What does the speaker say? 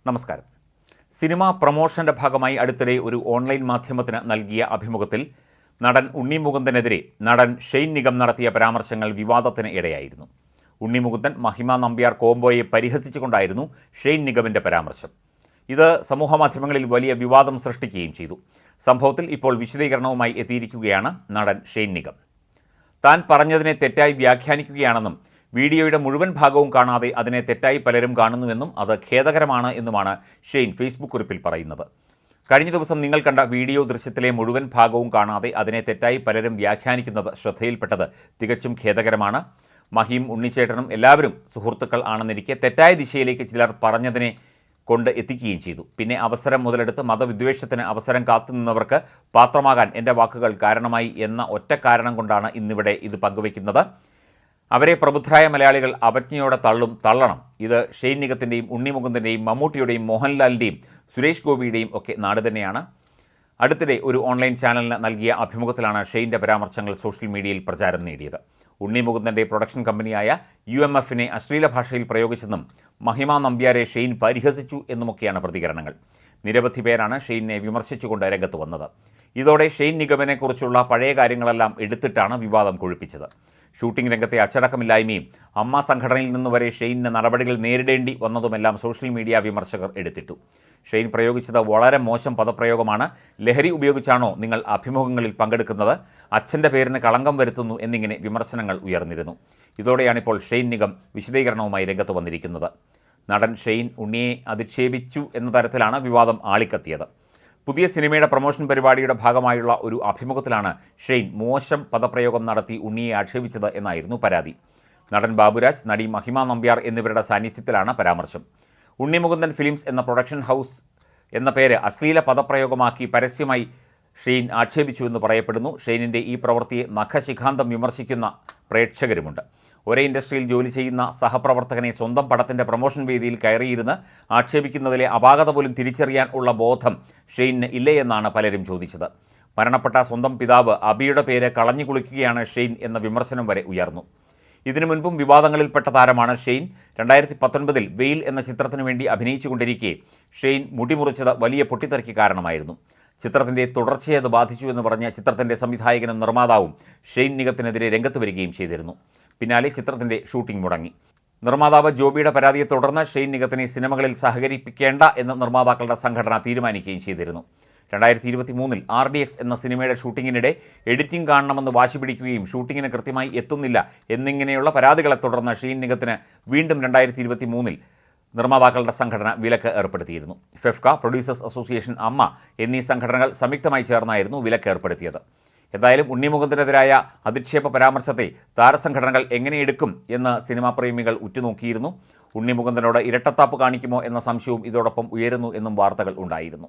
നമസ്കാരം. സിനിമ പ്രൊമോഷന്റെ ഭാഗമായി അടുത്തിടെ ഒരു ഓൺലൈൻ മാധ്യമത്തിന് നൽകിയ അഭിമുഖത്തിൽ നടൻ ഉണ്ണി മുകുന്ദനെതിരെ നടൻ ഷെയ്ൻ നിഗം നടത്തിയ പരാമർശങ്ങൾ വിവാദത്തിന് ഇടയായിരുന്നു. ഉണ്ണി മുകുന്ദൻ മഹിമ നമ്പ്യാർ കോംബോയെ പരിഹസിച്ചുകൊണ്ടായിരുന്നു ഷെയ്ൻ നിഗമിൻ്റെ പരാമർശം. ഇത് സമൂഹമാധ്യമങ്ങളിൽ വലിയ വിവാദം സൃഷ്ടിക്കുകയും ചെയ്തു. സംഭവത്തിൽ ഇപ്പോൾ വിശദീകരണവുമായി എത്തിയിരിക്കുകയാണ് നടൻ ഷെയ്ൻ നിഗം. താൻ പറഞ്ഞതിനെ തെറ്റായി വ്യാഖ്യാനിക്കുകയാണെന്നും വീഡിയോയുടെ മുഴുവൻ ഭാഗവും കാണാതെ അതിനെ തെറ്റായി പലരും കാണുന്നുവെന്നും അത് ഖേദകരമാണ് എന്നുമാണ് ഷെയ്ൻ ഫേസ്ബുക്ക് കുറിപ്പിൽ പറയുന്നത്. കഴിഞ്ഞ ദിവസം നിങ്ങൾ കണ്ട വീഡിയോ ദൃശ്യത്തിലെ മുഴുവൻ ഭാഗവും കാണാതെ അതിനെ തെറ്റായി പലരും വ്യാഖ്യാനിക്കുന്നത് ശ്രദ്ധയിൽപ്പെട്ടത് തികച്ചും ഖേദകരമാണ്. മഹിയും ഉണ്ണിച്ചേട്ടനും എല്ലാവരും സുഹൃത്തുക്കൾ ആണെന്നിരിക്കെ തെറ്റായ ദിശയിലേക്ക് ചിലർ പറഞ്ഞതിനെ കൊണ്ട് എത്തിക്കുകയും ചെയ്തു. പിന്നെ അവസരം മുതലെടുത്ത് മതവിദ്വേഷത്തിന് അവസരം കാത്തുനിന്നവർക്ക് പാത്രമാകാൻ എൻ്റെ വാക്കുകൾ കാരണമായി എന്ന ഒറ്റ കാരണം കൊണ്ടാണ് ഇന്നിവിടെ ഇത് പങ്കുവയ്ക്കുന്നത്. അവരെ പ്രബുദ്ധരായ മലയാളികൾ അവജ്ഞയോടെ തള്ളണം. ഇത് ഷെയ്ൻ നിഗത്തിൻ്റെയും ഉണ്ണി മുകുന്ദൻ്റെയും മമ്മൂട്ടിയുടെയും മോഹൻലാലിൻ്റെയും സുരേഷ് ഗോപിയുടെയും ഒക്കെ നാട് തന്നെയാണ്. അടുത്തിടെ ഒരു ഓൺലൈൻ ചാനലിന് നൽകിയ അഭിമുഖത്തിലാണ് ഷെയ്ൻ്റെ പരാമർശങ്ങൾ സോഷ്യൽ മീഡിയയിൽ പ്രചാരം നേടിയത്. ഉണ്ണി മുകുന്ദൻ്റെ പ്രൊഡക്ഷൻ കമ്പനിയായ UMFനെ അശ്ലീല ഭാഷയിൽ പ്രയോഗിച്ചെന്നും മഹിമ നമ്പ്യാരെ ഷെയ്ൻ പരിഹസിച്ചു എന്നുമൊക്കെയാണ് പ്രതികരണങ്ങൾ. നിരവധി പേരാണ് ഷെയ്നെ വിമർശിച്ചുകൊണ്ട് രംഗത്ത് വന്നത്. ഇതോടെ ഷെയ്ൻ നിഗമനെക്കുറിച്ചുള്ള പഴയ കാര്യങ്ങളെല്ലാം എടുത്തിട്ടാണ് വിവാദം കൊഴുപ്പിച്ചത്. ഷൂട്ടിംഗ് രംഗത്തെ അച്ചടക്കമില്ലായ്മയും അമ്മ സംഘടനയിൽ നിന്ന് വരെ ഷെയ്നിന് നടപടികൾ നേരിടേണ്ടി വന്നതുമെല്ലാം സോഷ്യൽ മീഡിയ വിമർശകർ എടുത്തിട്ടു. ഷെയ്ൻ പ്രയോഗിച്ചത് വളരെ മോശം പദപ്രയോഗമാണ്. ലഹരി ഉപയോഗിച്ചാണോ നിങ്ങൾ അഭിമുഖങ്ങളിൽ പങ്കെടുക്കുന്നത്? അച്ഛൻ്റെ പേരിന് കളങ്കം വരുത്തുന്നു എന്നിങ്ങനെ വിമർശനങ്ങൾ ഉയർന്നിരുന്നു. ഇതോടെയാണിപ്പോൾ ഷെയ്ൻ നിഗം വിശദീകരണവുമായി രംഗത്ത് വന്നിരിക്കുന്നത്. നടൻ ഷെയ്ൻ ഉണ്ണിയെ അധിക്ഷേപിച്ചു എന്ന തരത്തിലാണ് വിവാദം ആളിക്കത്തിയത്. പുതിയ സിനിമയുടെ പ്രൊമോഷൻ പരിപാടിയുടെ ഭാഗമായുള്ള ഒരു അഭിമുഖത്തിലാണ് ഷെയ്ൻ മോശം പദപ്രയോഗം നടത്തി ഉണ്ണിയെ ആക്ഷേപിച്ചത് എന്നായിരുന്നു പരാതി. നടൻ ബാബുരാജ്, നടി മഹിമ നമ്പ്യാർ എന്നിവരുടെ സാന്നിധ്യത്തിലാണ് പരാമർശം. ഉണ്ണി മുകുന്ദൻ ഫിലിംസ് എന്ന പ്രൊഡക്ഷൻ ഹൗസ് എന്ന പേര് അശ്ലീല പദപ്രയോഗമാക്കി പരസ്യമായി ഷെയ്ൻ ആക്ഷേപിച്ചുവെന്ന് പറയപ്പെടുന്നു. ഷെയ്നിൻ്റെ ഈ പ്രവൃത്തിയെ നഖശിഖാന്തം വിമർശിക്കുന്ന പ്രേക്ഷകരുമുണ്ട്. ഒരേ ഇൻഡസ്ട്രിയിൽ ജോലി ചെയ്യുന്ന സഹപ്രവർത്തകനെ സ്വന്തം പടത്തിൻ്റെ പ്രൊമോഷൻ വേദിയിൽ കയറിയിരുന്ന് ആക്ഷേപിക്കുന്നതിലെ അപാകത പോലും തിരിച്ചറിയാൻ ഉള്ള ബോധം ഷെയ്നിന് ഇല്ലേ എന്നാണ് പലരും ചോദിച്ചത്. മരണപ്പെട്ട സ്വന്തം പിതാവ് അബിയുടെ പേര് കളഞ്ഞു കുളിക്കുകയാണ് ഷെയ്ൻ എന്ന വിമർശനം വരെ ഉയർന്നു. ഇതിനു മുൻപും വിവാദങ്ങളിൽപ്പെട്ട താരമാണ് ഷെയ്ൻ. 2019 വെയിൽ എന്ന ചിത്രത്തിനു വേണ്ടി അഭിനയിച്ചുകൊണ്ടിരിക്കെ ഷെയ്ൻ മുടി മുറിച്ചത് വലിയ പൊട്ടിത്തെറിക്ക് കാരണമായിരുന്നു. ചിത്രത്തിൻ്റെ തുടർച്ചയെ അത് ബാധിച്ചു എന്ന് പറഞ്ഞ ചിത്രത്തിൻ്റെ സംവിധായകനും നിർമ്മാതാവും ഷെയ്ൻ നിഗത്തിനെതിരെ രംഗത്ത് വരികയും ചെയ്തിരുന്നു. പിന്നാലെ ചിത്രത്തിൻ്റെ ഷൂട്ടിംഗ് മുടങ്ങി. നിർമ്മാതാവ് ജോബിയുടെ പരാതിയെ തുടർന്ന് ഷെയ്ൻ നിഗത്തിനെ സിനിമകളിൽ സഹകരിപ്പിക്കേണ്ട എന്ന് നിർമ്മാതാക്കളുടെ സംഘടന തീരുമാനിക്കുകയും ചെയ്തിരുന്നു. 2023 RDX എന്ന സിനിമയുടെ ഷൂട്ടിങ്ങിനിടെ എഡിറ്റിംഗ് കാണണമെന്ന് വാശി പിടിക്കുകയും ഷൂട്ടിങ്ങിന് കൃത്യമായി എത്തുന്നില്ല എന്നിങ്ങനെയുള്ള പരാതികളെ തുടർന്ന് ഷെയ്ൻ നിഗത്തിന് വീണ്ടും 2023 നിർമ്മാതാക്കളുടെ സംഘടന വിലക്ക് ഏർപ്പെടുത്തിയിരുന്നു. ഫെഫ്ക, പ്രൊഡ്യൂസേഴ്സ് അസോസിയേഷൻ, അമ്മ എന്നീ സംഘടനകൾ സംയുക്തമായി ചേർന്നായിരുന്നു വിലക്ക് ഏർപ്പെടുത്തിയത്. എന്തായാലും ഉണ്ണി മുകുന്ദനെതിരായ അധിക്ഷേപ പരാമർശത്തെ താരസംഘടനകൾ എങ്ങനെ എടുക്കും എന്ന് സിനിമാ പ്രേമികൾ ഉറ്റുനോക്കിയിരുന്നു. ഉണ്ണി മുകുന്ദനോട് ഇരട്ടത്താപ്പ് കാണിക്കുമോ എന്ന സംശയവും ഇതോടൊപ്പം ഉയരുന്നു എന്നും വാർത്തകൾ ഉണ്ടായിരുന്നു.